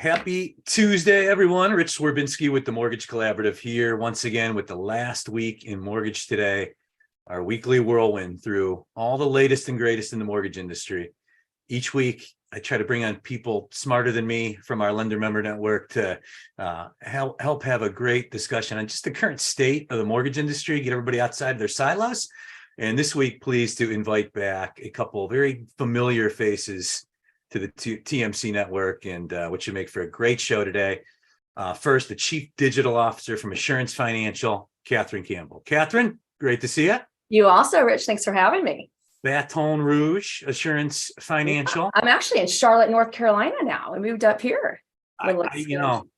Happy Tuesday, everyone. Rich Swerbinski with the Mortgage Collaborative here once again with the last week in Mortgage Today, our weekly whirlwind through all the latest and greatest in the mortgage industry. Each week, I try to bring on people smarter than me from our lender member network to help have a great discussion on just the current state of the mortgage industry, get everybody outside their silos. And this week, pleased to invite back a couple of very familiar faces to the TMC network, and which should make for a great show today. First, the Chief Digital Officer from Assurance Financial, Catherine Campbell. Catherine, great to see you. You also, Rich. Thanks for having me. Baton Rouge, Assurance Financial. Yeah, I'm actually in Charlotte, North Carolina now. I moved up here.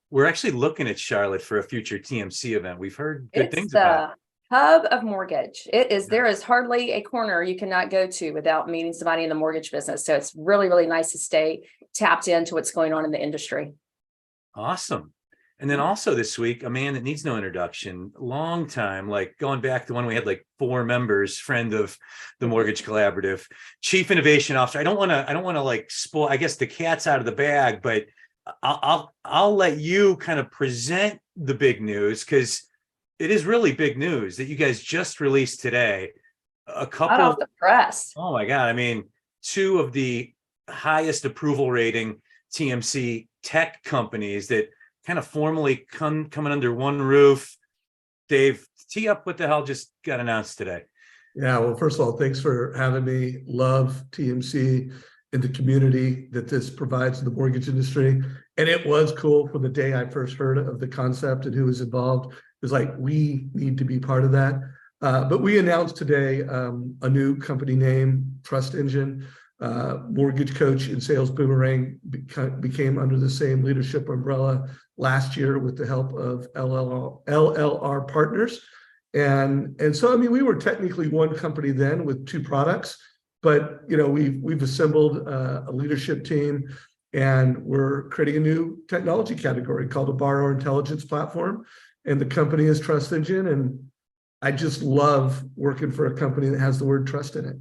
We're actually looking at Charlotte for a future TMC event. We've heard good things about it. Hub of mortgage. It is. There is hardly a corner you cannot go to without meeting somebody in the mortgage business. So it's really, really nice to stay tapped into what's going on in the industry. Awesome. And then also this week, a man that needs no introduction, long time, like going back to when we had like 4 members, friend of the Mortgage Collaborative, Chief Innovation Officer. I don't want to like spoil, I guess, the cat's out of the bag, but I'll let you kind of present the big news, because it is really big news that you guys just released today. A couple Hot off the press. Oh my God. I mean, 2 of the highest approval rating TMC tech companies that kind of formally coming under one roof. Dave, tee up what the hell just got announced today. Yeah, well, first of all, thanks for having me. Love TMC and the community that this provides to the mortgage industry. And it was cool from the day I first heard of the concept and who was involved. It was like, we need to be part of that. But we announced today a new company name, TrustEngine. Mortgage Coach and Sales Boomerang became under the same leadership umbrella last year with the help of LLR partners. And so, I mean, we were technically one company then with 2 products, but, you know, we've assembled a leadership team, and we're creating a new technology category called a Borrower Intelligence Platform. And the company is TrustEngine. And I just love working for a company that has the word trust in it.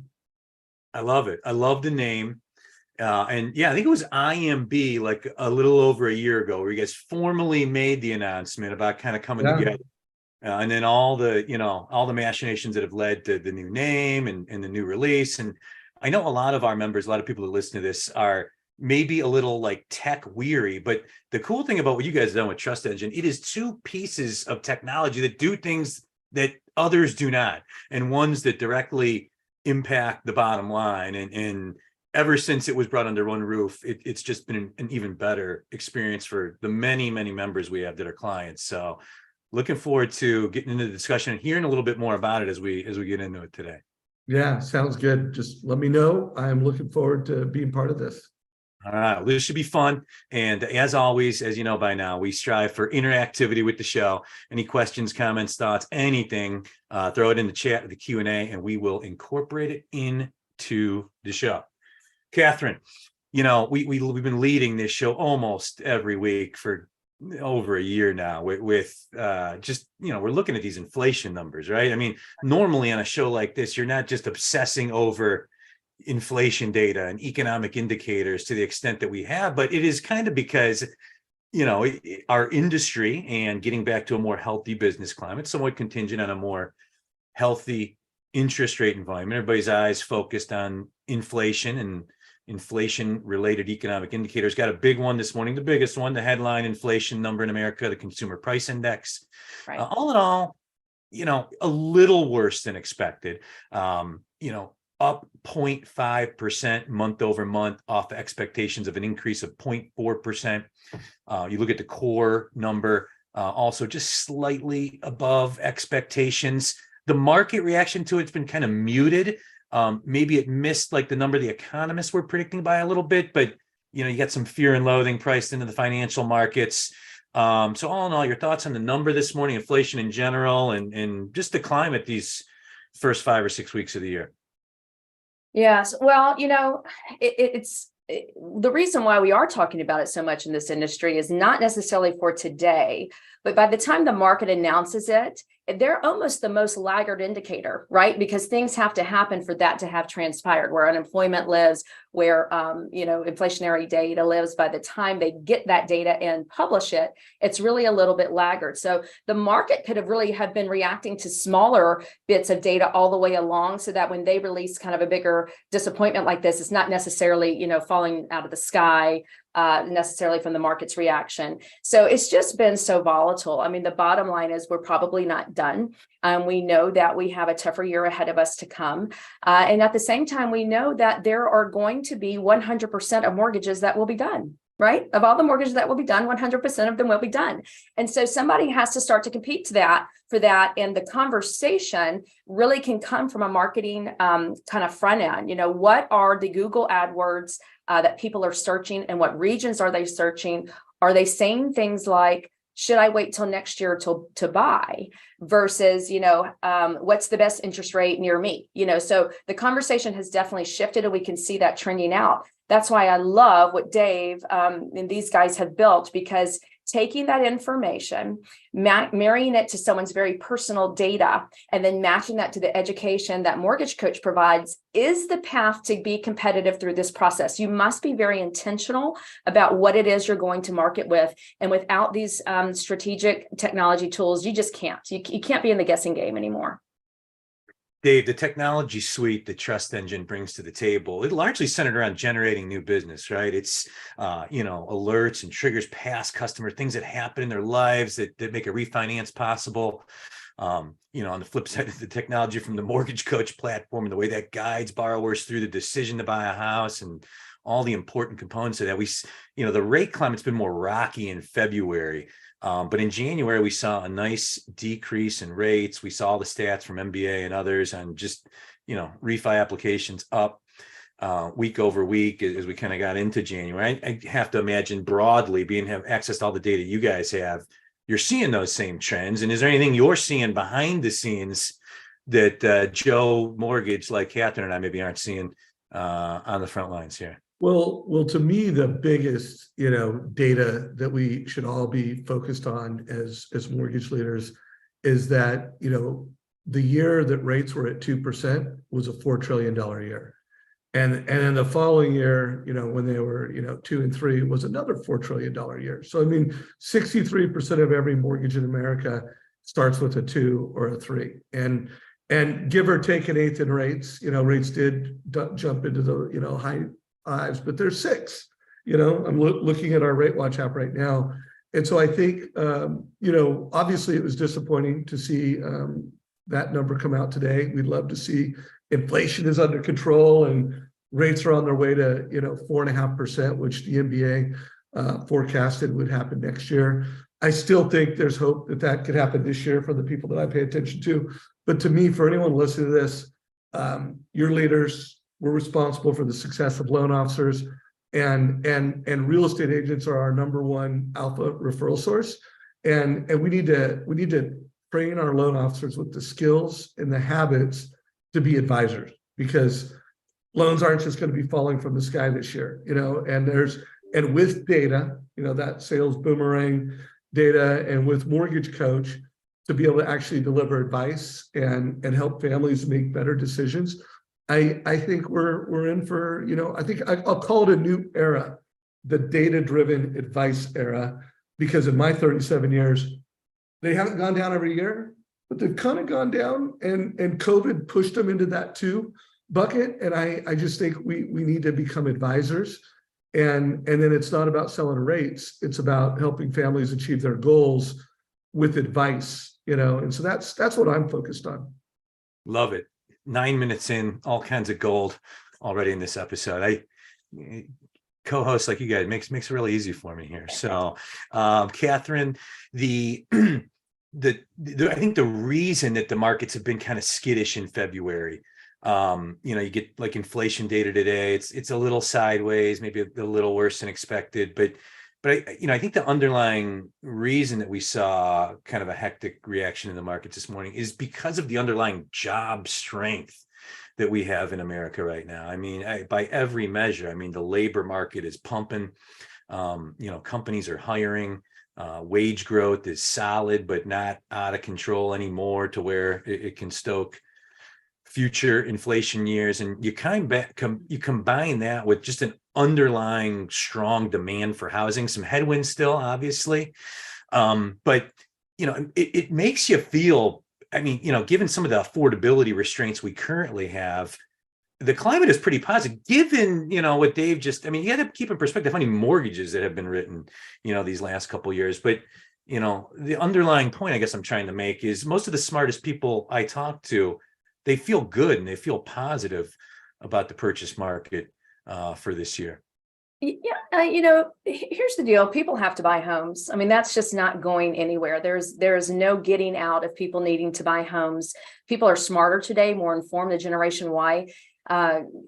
I love it. I love the name. And yeah, I think it was IMB like a little over a year ago where you guys formally made the announcement about kind of coming together. And then all the machinations that have led to the new name and the new release. And I know a lot of our members, a lot of people that listen to this are maybe a little like tech weary, but the cool thing about what you guys have done with TrustEngine, it is 2 pieces of technology that do things that others do not, and ones that directly impact the bottom line. And ever since it was brought under one roof, it's just been an even better experience for the many, many members we have that are clients. So looking forward to getting into the discussion and hearing a little bit more about it as we get into it today. Yeah, sounds good. Just let me know. I'm looking forward to being part of this. All right, well, this should be fun. And as always, as you know by now, we strive for interactivity with the show. Any questions, comments, thoughts, anything, throw it in the chat or the Q&A, and we will incorporate it into the show. Catherine, you know, we've been leading this show almost every week for over a year now with just, you know, we're looking at these inflation numbers, right? I mean, normally on a show like this, you're not just obsessing over inflation data and economic indicators to the extent that we have, but it is kind of because, you know, our industry and getting back to a more healthy business climate, somewhat contingent on a more healthy interest rate environment. Everybody's eyes focused on inflation and inflation related economic indicators. Got a big one this morning, the biggest one, the headline inflation number in America, the consumer price index. Right. All in all, you know, a little worse than expected. You know, up 0.5% month over month off expectations of an increase of 0.4%. You look at the core number, also just slightly above expectations. The market reaction to it's been kind of muted. Maybe it missed like the number the economists were predicting by a little bit, but you know, you got some fear and loathing priced into the financial markets. So all in all, your thoughts on the number this morning, inflation in general, and just the climate these first 5 or 6 weeks of the year. Yes. Well, you know, the reason why we are talking about it so much in this industry is not necessarily for today, but by the time the market announces it, they're almost the most laggard indicator, right? Because things have to happen for that to have transpired, where unemployment lives, where inflationary data lives. By the time they get that data and publish it, it's really a little bit laggard. So the market could have been reacting to smaller bits of data all the way along, so that when they release kind of a bigger disappointment like this, it's not necessarily, falling out of the sky necessarily from the market's reaction. So it's just been so volatile. I mean, the bottom line is we're probably not done. We know that we have a tougher year ahead of us to come. And at the same time, we know that there are going to be 100% of mortgages that will be done. Right? Of all the mortgages that will be done, 100% of them will be done. And so somebody has to start to compete for that. And the conversation really can come from a marketing kind of front end. What are the Google AdWords that people are searching, and what regions are they searching? Are they saying things like, should I wait till next year to buy, versus, what's the best interest rate near me? So the conversation has definitely shifted, and we can see that trending out. That's why I love what Dave and these guys have built, because taking that information, marrying it to someone's very personal data, and then matching that to the education that Mortgage Coach provides is the path to be competitive through this process. You must be very intentional about what it is you're going to market with. And without these strategic technology tools, you just can't. You can't be in the guessing game anymore. Dave, the technology suite that TrustEngine brings to the table, it largely centered around generating new business, right? It's, alerts and triggers past customer things that happen in their lives that make a refinance possible. On the flip side of the technology from the Mortgage Coach platform, and the way that guides borrowers through the decision to buy a house and all the important components of that. The rate climate's been more rocky in February. But in January, we saw a nice decrease in rates. We saw the stats from MBA and others on just, refi applications up week over week as we kind of got into January. I have to imagine broadly, have access to all the data you guys have, you're seeing those same trends. And is there anything you're seeing behind the scenes that Joe Mortgage, like Catherine and I, maybe aren't seeing on the front lines here? Well, to me, the biggest, data that we should all be focused on as mortgage leaders is that, the year that rates were at 2% was a $4 trillion year. And in the following year, when they were, 2 and 3 was another $4 trillion year. So, 63% of every mortgage in America starts with a 2 or a 3. And give or take an eighth in rates, rates did jump into the, high fives, but there's 6. I'm looking at our Rate Watch app right now. And so I think, obviously it was disappointing to see that number come out today. We'd love to see inflation is under control and rates are on their way to, 4.5%, which the MBA forecasted would happen next year. I still think there's hope that could happen this year for the people that I pay attention to. But to me, for anyone listening to this, your leaders, we're responsible for the success of loan officers, and real estate agents are our number one alpha referral source. And we need to train our loan officers with the skills and the habits to be advisors, because loans aren't just going to be falling from the sky this year, and with data, that sales boomerang data, and with Mortgage Coach to be able to actually deliver advice and help families make better decisions. I think we're in for, I think I'll call it a new era, the data-driven advice era, because in my 37 years, they haven't gone down every year, but they've kind of gone down, and COVID pushed them into that too bucket. And I just think we need to become advisors. And then it's not about selling rates, it's about helping families achieve their goals with advice, and so that's what I'm focused on. Love it. 9 minutes in, all kinds of gold already in this episode. I co-hosts like you guys makes it really easy for me here. So, Catherine, I think the reason that the markets have been kind of skittish in February, you get like inflation data today. It's a little sideways, maybe a little worse than expected, but I think the underlying reason that we saw kind of a hectic reaction in the markets this morning is because of the underlying job strength that we have in America right now. By every measure, the labor market is pumping. Companies are hiring. Wage growth is solid, but not out of control anymore to where it can stoke future inflation years. And you you combine that with just an underlying strong demand for housing, some headwinds still, obviously. But it makes you feel, given some of the affordability restraints we currently have, the climate is pretty positive, given, what Dave you got to keep in perspective how many mortgages that have been written, these last couple of years. But, the underlying point I guess I'm trying to make is most of the smartest people I talk to, they feel good and they feel positive about the purchase market for this year. Yeah, here's the deal. People have to buy homes. That's just not going anywhere. There's no getting out of people needing to buy homes. People are smarter today, more informed. The Generation Y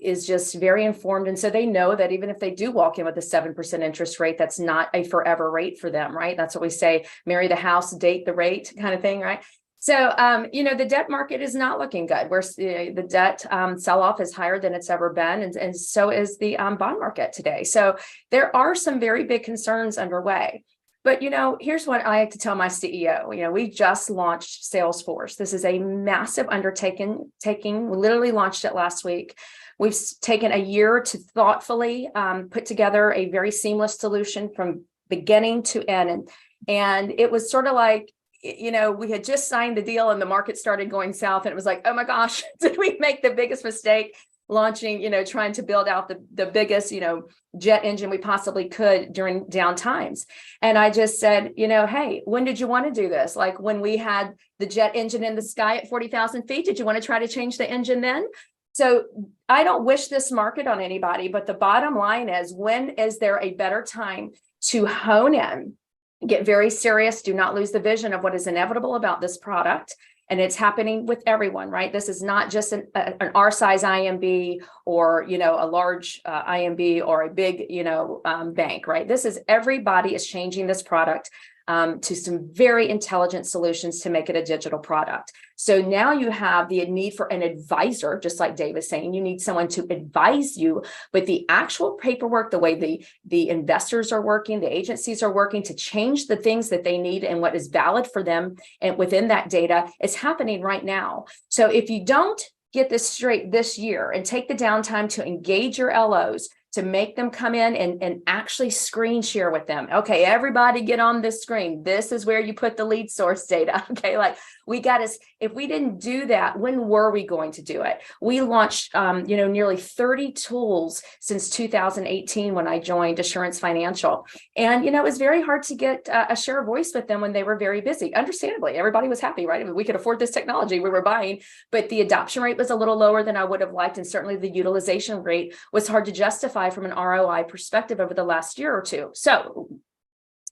is just very informed. And so they know that even if they do walk in with a 7% interest rate, that's not a forever rate for them, right? That's what we say, marry the house, date the rate kind of thing, right? So, the debt market is not looking good. The debt sell-off is higher than it's ever been, and so is the bond market today. So there are some very big concerns underway. But, here's what I like to tell my CEO. We just launched Salesforce. This is a massive undertaking. We literally launched it last week. We've taken a year to thoughtfully put together a very seamless solution from beginning to end. And it was sort of like, we had just signed the deal and the market started going south, and it was like, oh my gosh, did we make the biggest mistake launching, trying to build out the biggest, jet engine we possibly could during down times. And I just said, hey, when did you want to do this? Like when we had the jet engine in the sky at 40,000 feet, did you want to try to change the engine then? So I don't wish this market on anybody, but the bottom line is, when is there a better time to hone in? Get very serious. Do not lose the vision of what is inevitable about this product. And it's happening with everyone, right? This is not just an R size IMB or, a large IMB or a big, bank, right? This is, everybody is changing this product to some very intelligent solutions to make it a digital product. So now you have the need for an advisor, just like Dave is saying, you need someone to advise you, but the actual paperwork, the way the investors are working, the agencies are working to change the things that they need and what is valid for them and within that data is happening right now. So if you don't get this straight this year and take the downtime to engage your LOs, to make them come in and actually screen share with them. Okay, everybody get on this screen. This is where you put the lead source data. Okay, like if we didn't do that, when were we going to do it? We launched, nearly 30 tools since 2018 when I joined Assurance Financial. And, it was very hard to get a share of voice with them when they were very busy. Understandably, everybody was happy, right? We could afford this technology we were buying, but the adoption rate was a little lower than I would have liked. And certainly the utilization rate was hard to justify from an ROI perspective over the last year or two. So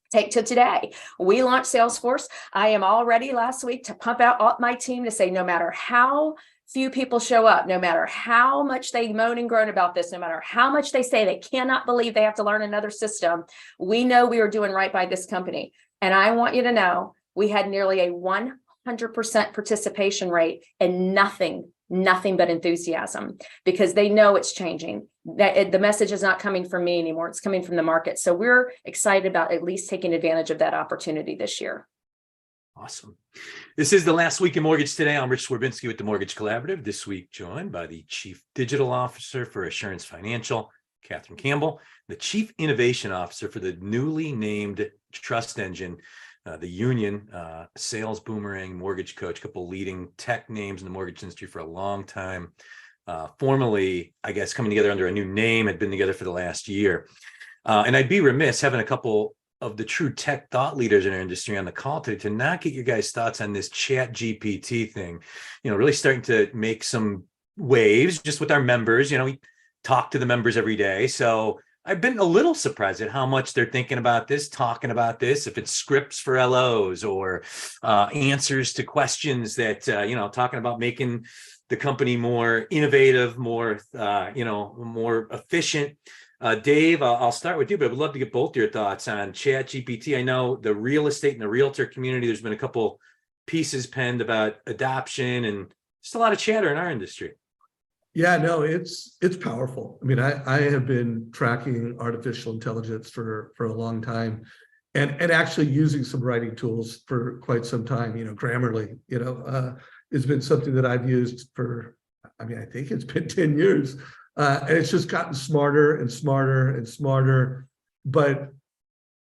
take to today. We launched Salesforce. I am all ready last week to pump out my team to say, no matter how few people show up, no matter how much they moan and groan about this, no matter how much they say they cannot believe they have to learn another system, we know we are doing right by this company. And I want you to know we had nearly a 100% participation rate and nothing but enthusiasm, because they know it's changing. The message is not coming from me anymore. It's coming from the market. So we're excited about at least taking advantage of that opportunity this year. Awesome. This is the last week in Mortgage Today. I'm Rich Swerbinsky with the Mortgage Collaborative. This week joined by the Chief Digital Officer for Assurance Financial, Catherine Campbell, the Chief Innovation Officer for the newly named TrustEngine, the Union, sales boomerang, mortgage coach, a couple leading tech names in the mortgage industry for a long time. Formerly, I guess, coming together under a new name, had been together for the last year. And I'd be remiss having a couple of the true tech thought leaders in our industry on the call today to not get your guys' thoughts on this Chat GPT thing. Really starting to make some waves just with our members. We talk to the members every day. So I've been a little surprised at how much they're thinking about this, talking about this, if it's scripts for LOs or answers to questions that, talking about making the company more innovative, more, more efficient. Dave, I'll start with you, but I would love to get both your thoughts on Chat GPT. I know the real estate and the realtor community, there's been a couple pieces penned about adoption and just a lot of chatter in our industry. Yeah, no, it's powerful. I mean, I have been tracking artificial intelligence for a long time, and actually using some writing tools for quite some time. Grammarly, has been something that I've used for, I mean, I think it's been 10 years. And it's just gotten smarter and smarter and smarter. But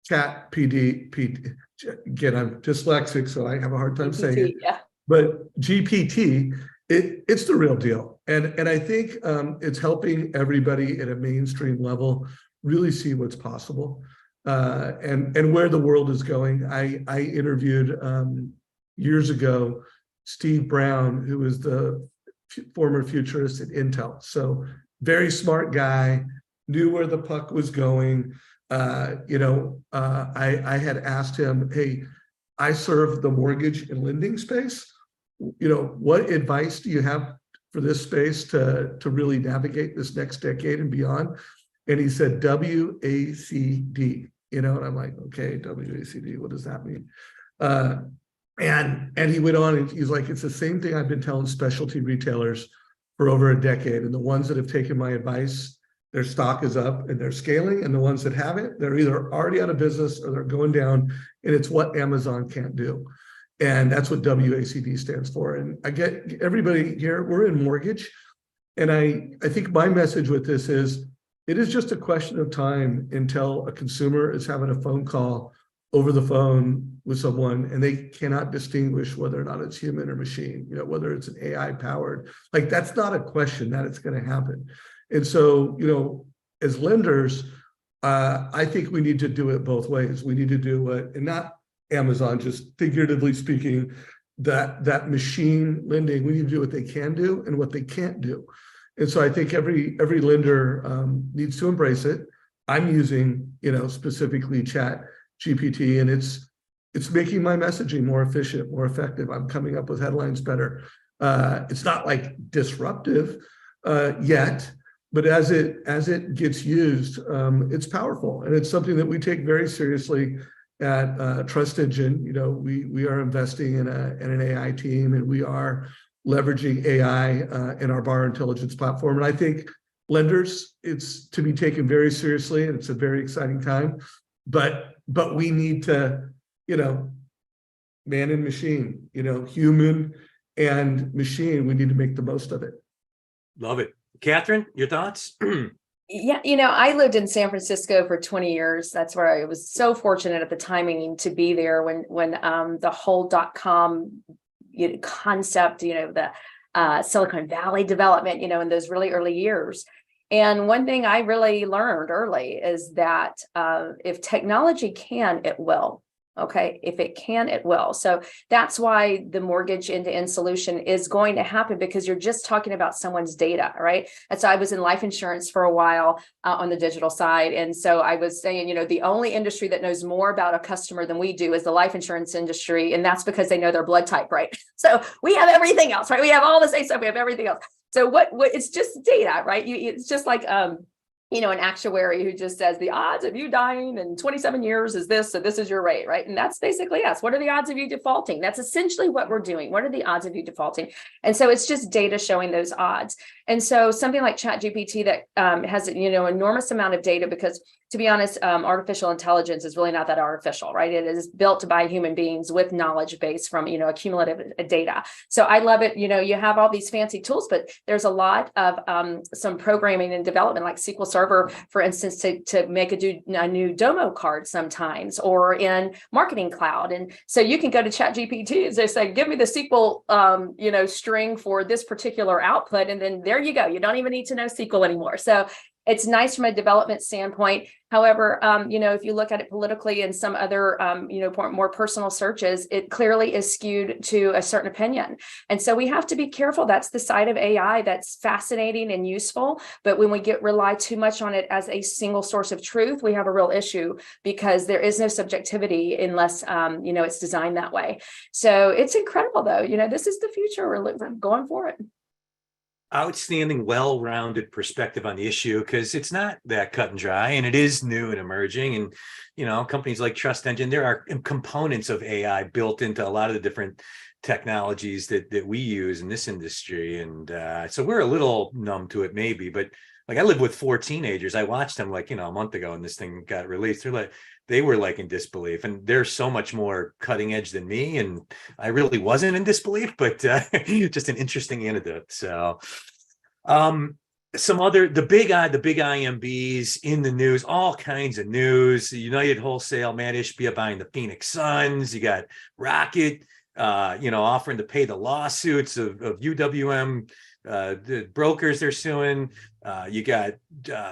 Chat again, I'm dyslexic, so I have a hard time saying it. Yeah. But GPT, it's the real deal. And I think it's helping everybody at a mainstream level really see what's possible and where the world is going. I interviewed years ago Steve Brown, who was the former futurist at Intel. So very smart guy, knew where the puck was going. I had asked him, hey, I serve the mortgage and lending space. What advice do you have for this space to really navigate this next decade and beyond? And he said, WACD, and I'm like, okay, WACD, what does that mean? And he went on and he's like, it's the same thing I've been telling specialty retailers for over a decade. And the ones that have taken my advice, their stock is up and they're scaling. And the ones that haven't, they're either already out of business or they're going down. And it's what Amazon can't do. And that's what WACD stands for. And I get everybody here, we're in mortgage. And I think my message with this is, it is just a question of time until a consumer is having a phone call over the phone with someone and they cannot distinguish whether or not it's human or machine, whether it's an AI powered, like that's not a question that it's going to happen. And so, as lenders, I think we need to do it both ways. We need to do it, and not Amazon, just figuratively speaking, that machine lending, we need to do what they can do and what they can't do. And so I think every lender needs to embrace it. I'm using, specifically Chat GPT, and it's making my messaging more efficient, more effective. I'm coming up with headlines better. It's not like disruptive yet, but as it gets used, it's powerful, and it's something that we take very seriously at TrustEngine. We are investing in an AI team, and we are leveraging AI in our borrower intelligence platform. And I think lenders, it's to be taken very seriously, and it's a very exciting time. But we need to, man and machine, human and machine, we need to make the most of it. Love it. Catherine, your thoughts? Yeah, I lived in San Francisco for 20 years. That's where I was so fortunate at the timing to be there when the whole .com concept, the Silicon Valley development, in those really early years. And one thing I really learned early is that if technology can, it will. Okay, if it can, it will. So that's why the mortgage end-to-end solution is going to happen, because you're just talking about someone's data, right? And so I was in life insurance for a while on the digital side. And so I was saying, the only industry that knows more about a customer than we do is the life insurance industry. And that's because they know their blood type, right? So we have everything else, right? We have all the same stuff. We have everything else. So what it's just data, right? It's just like, an actuary who just says the odds of you dying in 27 years is this, so this is your rate, right? And that's basically us. What are the odds of you defaulting? That's essentially what we're doing. What are the odds of you defaulting? And so it's just data showing those odds. And so something like ChatGPT that has, enormous amount of data, because to be honest, artificial intelligence is really not that artificial, right? It is built by human beings with knowledge base from, accumulative data. So I love it. You have all these fancy tools, but there's a lot of some programming and development, like SQL Server, for instance, to make a new Domo card sometimes, or in Marketing Cloud. And so you can go to ChatGPT and say, give me the SQL, string for this particular output. And then there you go. You don't even need to know SQL anymore. So it's nice from a development standpoint. However, if you look at it politically and some other, more personal searches, it clearly is skewed to a certain opinion. And so we have to be careful. That's the side of AI that's fascinating and useful. But when we rely too much on it as a single source of truth, we have a real issue, because there is no subjectivity unless, it's designed that way. So it's incredible, though. This is the future. We're going for it. Outstanding, well-rounded perspective on the issue, because it's not that cut and dry, and it is new and emerging. And companies like TrustEngine, there are components of AI built into a lot of the different technologies that we use in this industry. And so we're a little numb to it maybe, but like I live with 4 teenagers. I watched them like, a month ago and this thing got released. They were like in disbelief, and they're so much more cutting edge than me. And I really wasn't in disbelief, but just an interesting anecdote. So the big IMBs in the news, all kinds of news. United Wholesale, Matt Ishbia buying the Phoenix Suns. You got Rocket, offering to pay the lawsuits of UWM, the brokers they're suing. You got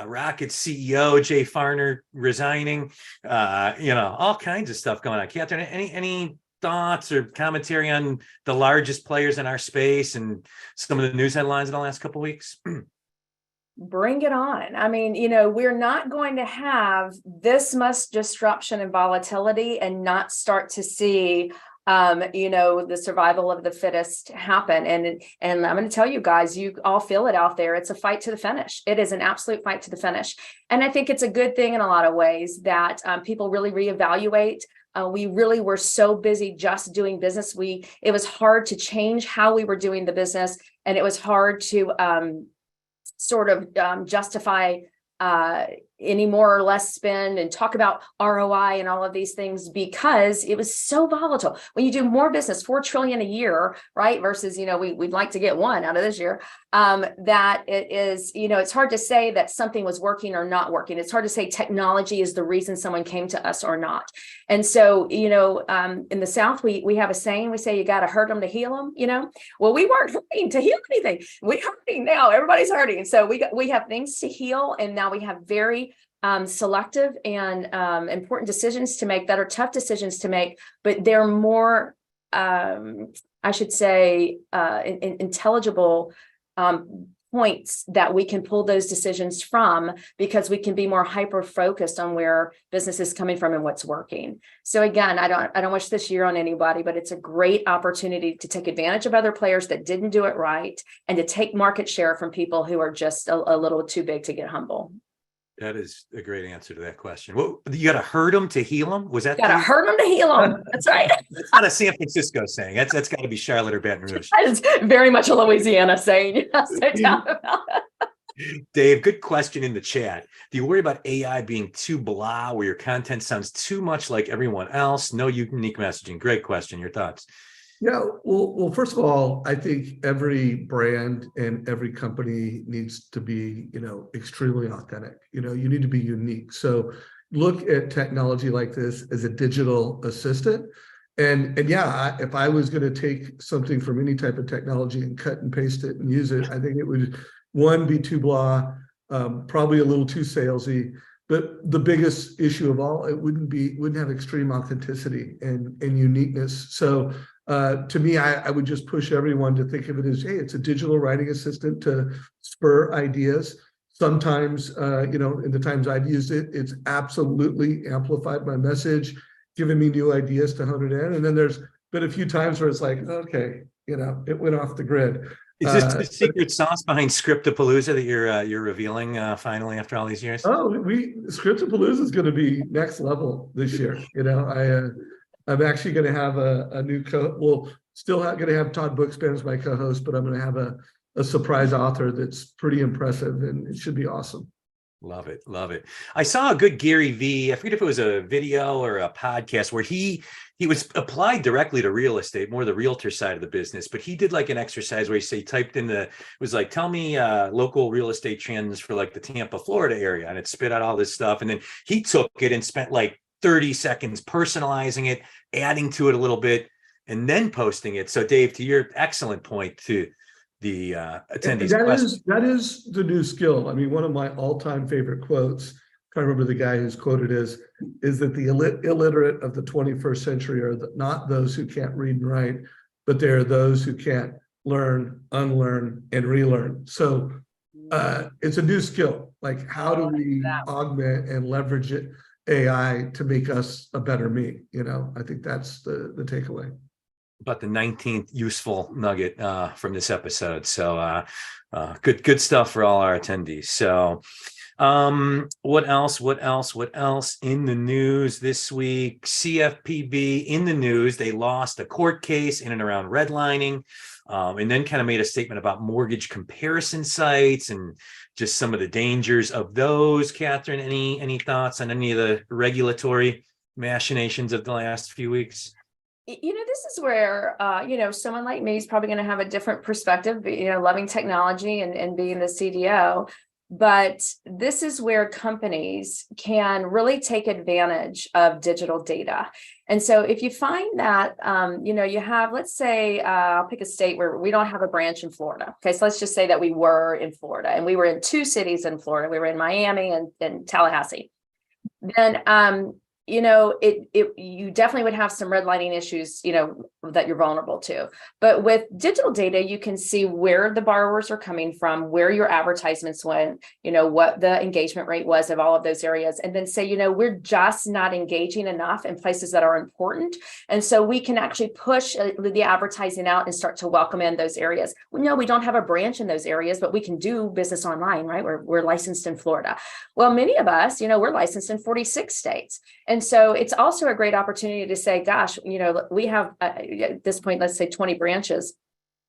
Rocket CEO Jay Farner resigning. All kinds of stuff going on. Catherine, any thoughts or commentary on the largest players in our space and some of the news headlines in the last couple of weeks? Bring it on. I mean, we're not going to have this much disruption and volatility and not start to see the survival of the fittest happen. And I'm going to tell you guys, you all feel it out there. It's a fight to the finish. It is an absolute fight to the finish. And I think it's a good thing in a lot of ways that people really reevaluate. We really were so busy just doing business. It was hard to change how we were doing the business. And it was hard to justify any more or less spend and talk about ROI and all of these things because it was so volatile. When you do more business, 4 trillion a year, right? Versus, we'd like to get 1 out of this year. That it is, it's hard to say that something was working or not working. It's hard to say technology is the reason someone came to us or not. And so, in the South, we have a saying, we say, you got to hurt them to heal them, Well, we weren't hurting to heal anything. We're hurting now. Everybody's hurting. So we have things to heal. And now we have very selective and important decisions to make that are tough decisions to make, but they're more, I should say, intelligible points that we can pull those decisions from because we can be more hyper focused on where business is coming from and what's working. So again, I don't wish this year on anybody, but it's a great opportunity to take advantage of other players that didn't do it right and to take market share from people who are just a little too big to get humble. That is a great answer to that question. Well, you got to hurt them to heal them. Was that? Got to hurt them to heal them. That's right. That's not a San Francisco saying. That's got to be Charlotte or Baton Rouge. That is very much a Louisiana saying. Yes, no doubt about it. Dave, good question in the chat. Do you worry about AI being too blah, where your content sounds too much like everyone else? No unique messaging. Great question. Your thoughts? Yeah, well, first of all, I think every brand and every company needs to be, extremely authentic. You need to be unique. So look at technology like this as a digital assistant. And yeah, if I was going to take something from any type of technology and cut and paste it and use it, I think it would, one, be too blah, probably a little too salesy. But the biggest issue of all, it wouldn't have extreme authenticity and uniqueness. So to me, I would just push everyone to think of it as, hey, it's a digital writing assistant to spur ideas. Sometimes, in the times I've used it, it's absolutely amplified my message, given me new ideas to hone it in. And then there's been a few times where it's like, okay, it went off the grid. Is this the secret sauce behind Scriptapalooza that you're revealing finally after all these years? Oh, Scriptapalooza is going to be next level this year. I'm actually going to have a new still going to have Todd Bookspan as my co-host, but I'm going to have a surprise author that's pretty impressive, and it should be awesome. Love it. Love it. I saw a good Gary V. I forget if it was a video or a podcast where he was applied directly to real estate, more the realtor side of the business, but he did like an exercise where he typed in it was like, tell me local real estate trends for like the Tampa, Florida area. And it spit out all this stuff. And then he took it and spent like 30 seconds personalizing it, adding to it a little bit, and then posting it. So Dave, to your excellent point to the attendees. That is the new skill. I mean, one of my all-time favorite quotes, I can't remember the guy who's quoted is that the illiterate of the 21st century are not those who can't read and write, but they're those who can't learn, unlearn, and relearn. So it's a new skill. Like, how do we augment and leverage AI to make us a better me? I think that's the takeaway. About the 19th useful nugget from this episode. So good stuff for all our attendees. So What else? What else? What else in the news this week? CFPB in the news. They lost a court case in and around redlining, and then kind of made a statement about mortgage comparison sites and just some of the dangers of those. Catherine, any thoughts on any of the regulatory machinations of the last few weeks? This is where, someone like me is probably going to have a different perspective, loving technology and being the CDO. But this is where companies can really take advantage of digital data. And so if you find that, you have, let's say, I'll pick a state where we don't have a branch in Florida. Okay, so let's just say that we were in Florida and we were in 2 cities in Florida. We were in Miami and Tallahassee. Then, you definitely would have some redlining issues, that you're vulnerable to. But with digital data, you can see where the borrowers are coming from, where your advertisements went, what the engagement rate was of all of those areas, and then say, we're just not engaging enough in places that are important. And so we can actually push the advertising out and start to welcome in those areas. No, we don't have a branch in those areas, but we can do business online, right? We're licensed in Florida. Well, many of us, we're licensed in 46 states. And so it's also a great opportunity to say, gosh, we have at this point, let's say 20 branches.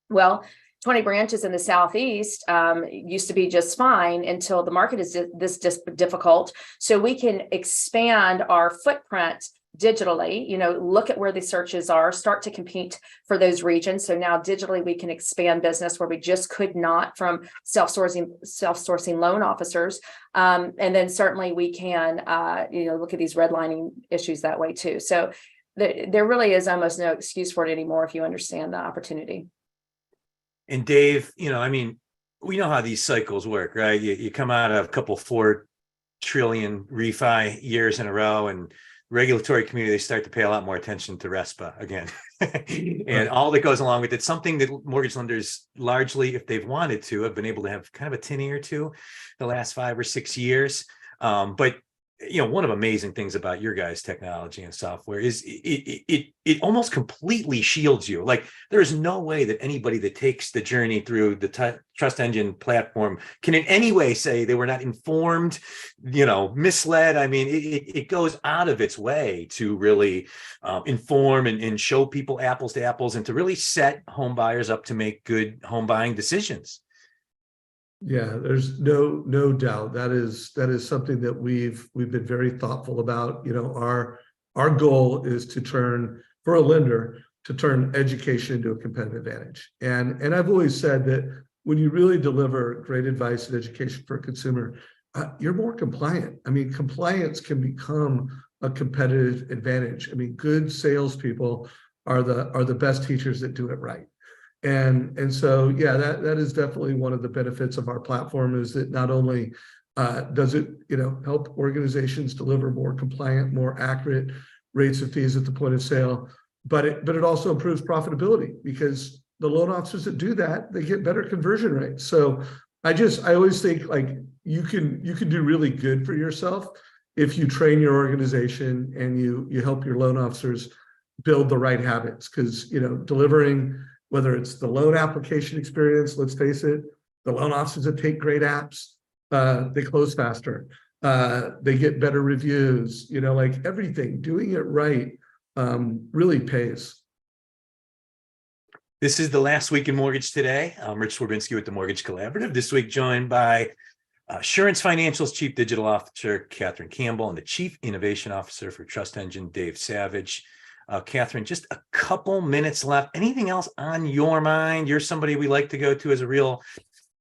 Well, 20 branches in the Southeast used to be just fine until the market is this difficult. So we can expand our footprint digitally, look at where the searches are, start to compete for those regions. So now digitally, we can expand business where we just could not from self-sourcing loan officers. And then certainly we can, look at these redlining issues that way too. So there really is almost no excuse for it anymore if you understand the opportunity. And Dave, we know how these cycles work, right? You come out of a couple 4 trillion refi years in a row, and regulatory community, they start to pay a lot more attention to RESPA again. And all that goes along with it, something that mortgage lenders largely, if they've wanted to, have been able to have kind of a tinny or two the last 5 or 6 years. But one of the amazing things about your guys' technology and software is it almost completely shields you. Like, there is no way that anybody that takes the journey through the TrustEngine platform can in any way say they were not informed, misled. I mean, it goes out of its way to really inform and show people apples to apples, and to really set home buyers up to make good home buying decisions. Yeah, there's no doubt that is something that we've been very thoughtful about. Our goal is to turn education into a competitive advantage. And I've always said that when you really deliver great advice and education for a consumer, you're more compliant. I mean, compliance can become a competitive advantage. I mean, good salespeople are the best teachers that do it right. And so, yeah, that is definitely one of the benefits of our platform, is that not only does it, help organizations deliver more compliant, more accurate rates of fees at the point of sale, but it also improves profitability, because the loan officers that do that, they get better conversion rates. So I always think, like, you can do really good for yourself if you train your organization and you help your loan officers build the right habits, because delivering, whether it's the loan application experience, let's face it, the loan officers that take great apps, they close faster, they get better reviews, like everything, doing it right really pays. This is the last week in Mortgage Today. I'm Rich Swerbinsky with the Mortgage Collaborative. This week joined by Assurance Financial's Chief Digital Officer, Catherine Campbell, and the Chief Innovation Officer for TrustEngine, Dave Savage. Catherine, just a couple minutes left. Anything else on your mind? You're somebody we like to go to as a real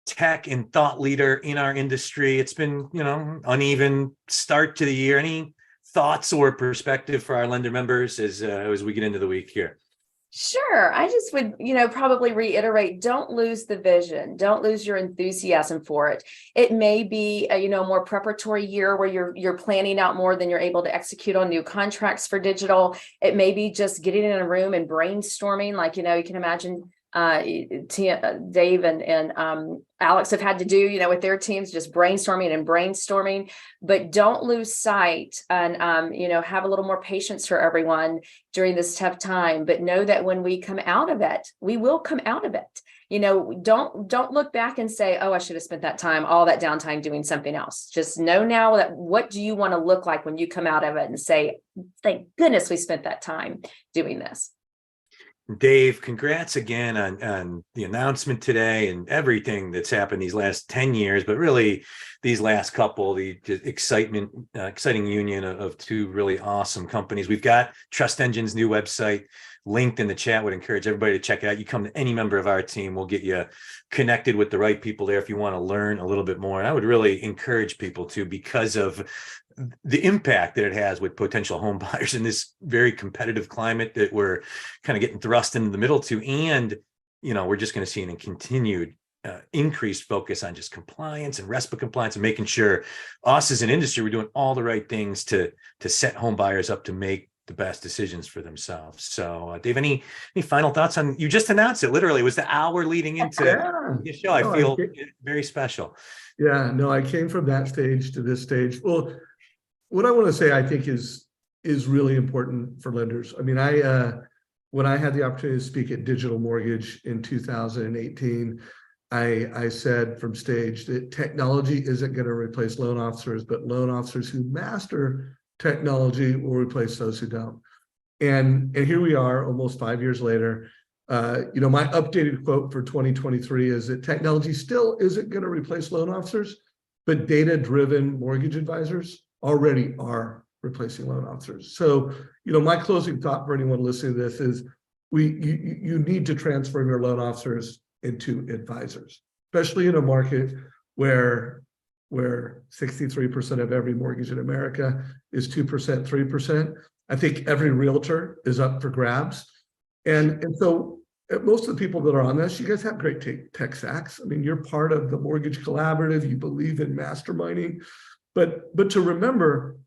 tech and thought leader in our industry. It's been, uneven start to the year. Any thoughts or perspective for our lender members as we get into the week here? Sure. I just would, probably reiterate, don't lose the vision. Don't lose your enthusiasm for it. It may be a, more preparatory year where you're planning out more than you're able to execute on new contracts for digital. It may be just getting in a room and brainstorming. Like, you can imagine Dave and Alex have had to do, with their teams, just brainstorming, but don't lose sight and, have a little more patience for everyone during this tough time, but know that when we come out of it, we will come out of it. Don't look back and say, oh, I should have spent all that downtime doing something else. Just know now that what do you want to look like when you come out of it and say, thank goodness we spent that time doing this. Dave, congrats again on the announcement today and everything that's happened these last 10 years, but really these last couple, the exciting union of two really awesome companies. We've got TrustEngine's new website linked in the chat. Would encourage everybody to check it out. You come to any member of our team, we'll get you connected with the right people there if you want to learn a little bit more. And I would really encourage people to, because of the impact that it has with potential home buyers in this very competitive climate that we're kind of getting thrust into the middle to. And, we're just going to see an continued increased focus on just compliance and RESPA compliance and making sure us as an industry, we're doing all the right things to set home buyers up to make the best decisions for themselves. So Dave, any final thoughts on, you just announced it, literally it was the hour leading into the show. I feel very special. Yeah, no, I came from that stage to this stage. Well, what I want to say, I think is really important for lenders. I mean, when I had the opportunity to speak at Digital Mortgage in 2018, I said from stage that technology isn't going to replace loan officers, but loan officers who master technology will replace those who don't. And here we are almost 5 years later. My updated quote for 2023 is that technology still isn't going to replace loan officers, but data-driven mortgage advisors already are replacing loan officers. So, my closing thought for anyone listening to this is you need to transform your loan officers into advisors, especially in a market where 63% of every mortgage in America is 2%, 3%. I think every realtor is up for grabs. And so most of the people that are on this, you guys have great tech stacks. I mean, you're part of the mortgage collaborative, you believe in masterminding, but to remember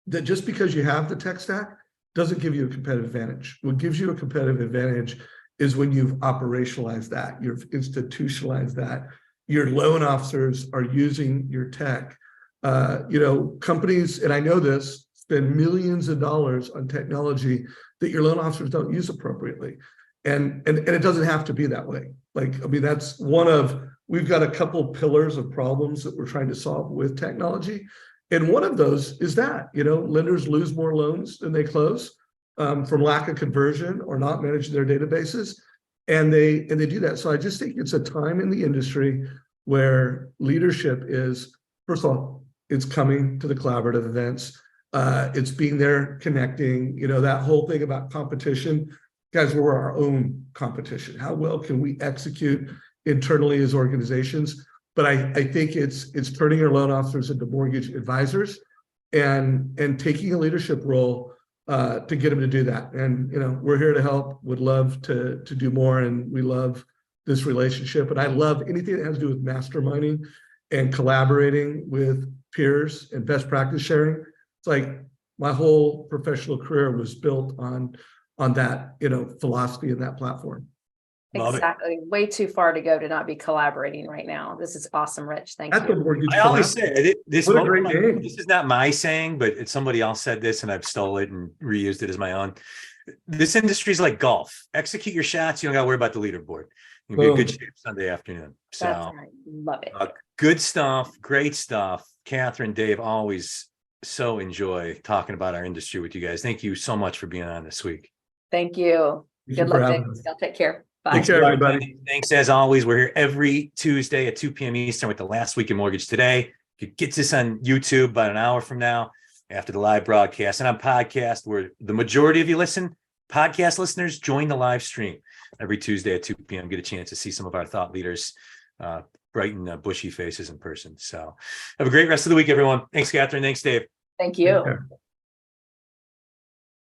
that just because you have the tech stack doesn't give you a competitive advantage. What gives you a competitive advantage is when you've operationalized that, you've institutionalized that, your loan officers are using your tech. Companies, and I know this, spend millions of dollars on technology that your loan officers don't use appropriately. And it doesn't have to be that way. That's we've got a couple pillars of problems that we're trying to solve with technology. And one of those is that, lenders lose more loans than they close from lack of conversion or not managing their databases. And they do that. So I just think it's a time in the industry where leadership is, first of all, it's coming to the collaborative events. It's being there, connecting, that whole thing about competition. Guys, we're our own competition. How well can we execute internally as organizations? But I think it's turning your loan officers into mortgage advisors and taking a leadership role to get them to do that. And we're here to help. Would love to do more, and we love this relationship. And I love anything that has to do with masterminding and collaborating with peers and best practice sharing. It's like my whole professional career was built on that philosophy and that platform. Love exactly. It. Way too far to go to not be collaborating right now. This is awesome, Rich. Thank you. I always say this. What a great name. This is not my saying, but it's somebody else said this, and I've stole it and reused it as my own. This industry is like golf. Execute your shots. You don't got to worry about the leaderboard. You'll be in good shape Sunday afternoon. So, that's right. Love it. Good stuff. Great stuff. Catherine, Dave, always so enjoy talking about our industry with you guys. Thank you so much for being on this week. Thank you. Good luck, Dave. Y'all take care. Bye. Take care, everybody. Thanks as always. We're here every Tuesday at 2 p.m. Eastern with the Last Week in Mortgage Today. You get this on YouTube about an hour from now after the live broadcast, and on podcast where the majority of you listen. Podcast listeners, join the live stream every Tuesday at 2 p.m. Get a chance to see some of our thought leaders, bright and bushy faces in person. So have a great rest of the week, everyone. Thanks, Catherine. Thanks, Dave. Thank you.